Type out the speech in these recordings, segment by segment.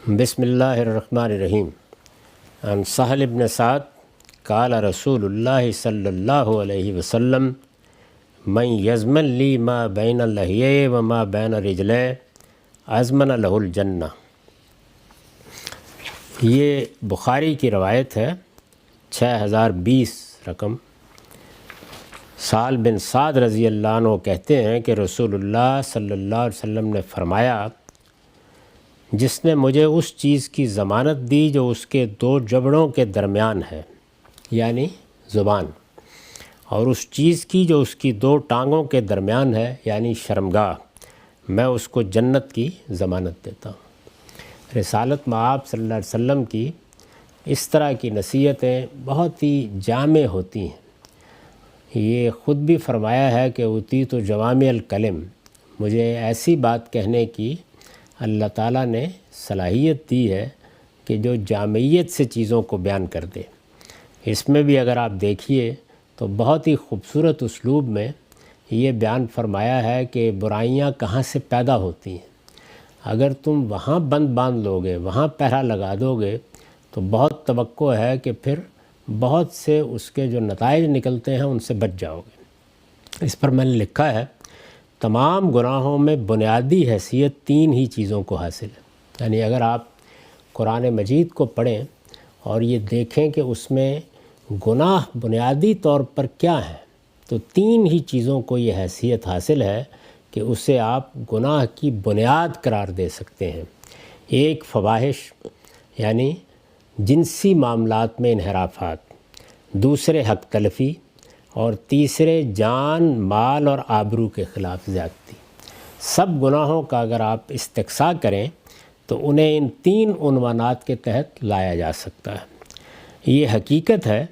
بسم اللہ الرحمن الرحیم عن سہل بن سعد قال رسول اللہ صلی اللہ علیہ وسلم من یضمن لی ما بین اللحیہ و ما بین رجلہ ازمن لہ الجنہ۔ یہ بخاری کی روایت ہے، 6020 رقم۔ سہل بن سعد رضی اللہ عنہ کہتے ہیں کہ رسول اللہ صلی اللہ علیہ وسلم نے فرمایا، جس نے مجھے اس چیز کی ضمانت دی جو اس کے دو جبڑوں کے درمیان ہے، یعنی زبان، اور اس چیز کی جو اس کی دو ٹانگوں کے درمیان ہے، یعنی شرمگاہ، میں اس کو جنت کی ضمانت دیتا ہوں۔ رسالت مآب صلی اللہ علیہ وسلم کی اس طرح کی نصیحتیں بہت ہی جامع ہوتی ہیں۔ یہ خود بھی فرمایا ہے کہ اوتیت جوامع الکلم، مجھے ایسی بات کہنے کی اللہ تعالیٰ نے صلاحیت دی ہے کہ جو جامعیت سے چیزوں کو بیان کر دے۔ اس میں بھی اگر آپ دیکھیے تو بہت ہی خوبصورت اسلوب میں یہ بیان فرمایا ہے کہ برائیاں کہاں سے پیدا ہوتی ہیں۔ اگر تم وہاں بند باندھ لو گے، وہاں پہرا لگا دو گے، تو بہت توقع ہے کہ پھر بہت سے اس کے جو نتائج نکلتے ہیں ان سے بچ جاؤ گے۔ اس پر میں نے لکھا ہے، تمام گناہوں میں بنیادی حیثیت تین ہی چیزوں کو حاصل ہے۔ یعنی اگر آپ قرآن مجید کو پڑھیں اور یہ دیکھیں کہ اس میں گناہ بنیادی طور پر کیا ہیں، تو تین ہی چیزوں کو یہ حیثیت حاصل ہے کہ اسے آپ گناہ کی بنیاد قرار دے سکتے ہیں۔ ایک فواحش، یعنی جنسی معاملات میں انحرافات، دوسرے حق تلفی، اور تیسرے جان، مال اور آبرو کے خلاف زیادتی۔ سب گناہوں کا اگر آپ استقصاء کریں تو انہیں ان تین عنوانات کے تحت لایا جا سکتا ہے۔ یہ حقیقت ہے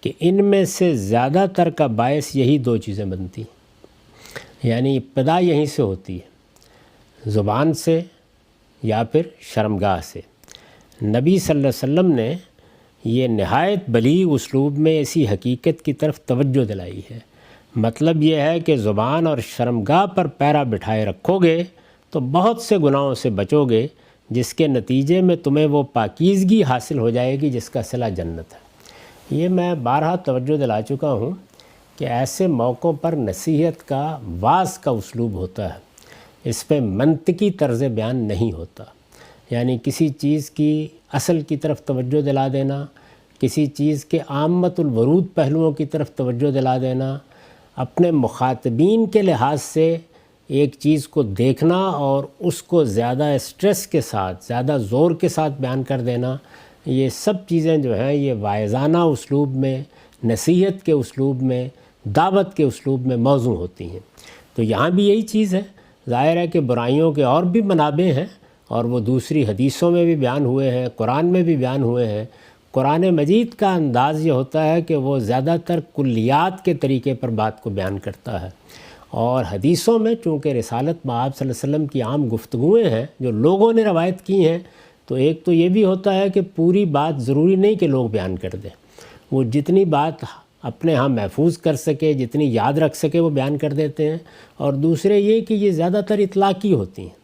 کہ ان میں سے زیادہ تر کا باعث یہی دو چیزیں بنتی ہیں، یعنی ابتدا یہیں سے ہوتی ہے، زبان سے یا پھر شرمگاہ سے۔ نبی صلی اللہ علیہ وسلم نے یہ نہایت بلیغ اسلوب میں اسی حقیقت کی طرف توجہ دلائی ہے۔ مطلب یہ ہے کہ زبان اور شرمگاہ پر پیرا بٹھائے رکھو گے تو بہت سے گناہوں سے بچو گے، جس کے نتیجے میں تمہیں وہ پاکیزگی حاصل ہو جائے گی جس کا صلہ جنت ہے۔ یہ میں بارہا توجہ دلا چکا ہوں کہ ایسے موقعوں پر نصیحت کا، واعظ کا اسلوب ہوتا ہے، اس پہ منطقی طرز بیان نہیں ہوتا۔ یعنی کسی چیز کی اصل کی طرف توجہ دلا دینا، کسی چیز کے عامت الورود پہلوؤں کی طرف توجہ دلا دینا، اپنے مخاطبین کے لحاظ سے ایک چیز کو دیکھنا اور اس کو زیادہ اسٹریس کے ساتھ، زیادہ زور کے ساتھ بیان کر دینا، یہ سب چیزیں جو ہیں یہ واعظانہ اسلوب میں، نصیحت کے اسلوب میں، دعوت کے اسلوب میں موزوں ہوتی ہیں۔ تو یہاں بھی یہی چیز ہے۔ ظاہر ہے کہ برائیوں کے اور بھی منابع ہیں، اور وہ دوسری حدیثوں میں بھی بیان ہوئے ہیں، قرآن میں بھی بیان ہوئے ہیں۔ قرآن مجید کا انداز یہ ہوتا ہے کہ وہ زیادہ تر کلیات کے طریقے پر بات کو بیان کرتا ہے، اور حدیثوں میں چونکہ رسالت مآب صلی اللہ علیہ وسلم کی عام گفتگویں ہیں جو لوگوں نے روایت کی ہیں، تو ایک تو یہ بھی ہوتا ہے کہ پوری بات ضروری نہیں کہ لوگ بیان کر دیں، وہ جتنی بات اپنے ہاں محفوظ کر سکے، جتنی یاد رکھ سکے وہ بیان کر دیتے ہیں، اور دوسرے یہ کہ یہ زیادہ تر اطلاقی ہوتی ہیں،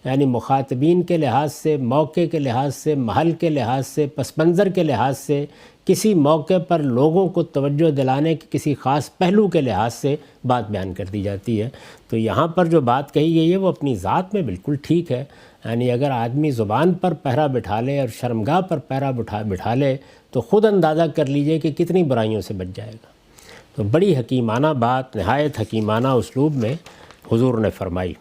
یعنی مخاطبین کے لحاظ سے، موقع کے لحاظ سے، محل کے لحاظ سے، پس منظر کے لحاظ سے، کسی موقع پر لوگوں کو توجہ دلانے کے کسی خاص پہلو کے لحاظ سے بات بیان کر دی جاتی ہے۔ تو یہاں پر جو بات کہی گئی ہے وہ اپنی ذات میں بالکل ٹھیک ہے۔ یعنی اگر آدمی زبان پر پہرا بٹھا لے اور شرمگاہ پر پہرا بٹھا لے تو خود اندازہ کر لیجئے کہ کتنی برائیوں سے بچ جائے گا۔ تو بڑی حکیمانہ بات، نہایت حکیمانہ اسلوب میں حضور نے فرمائی۔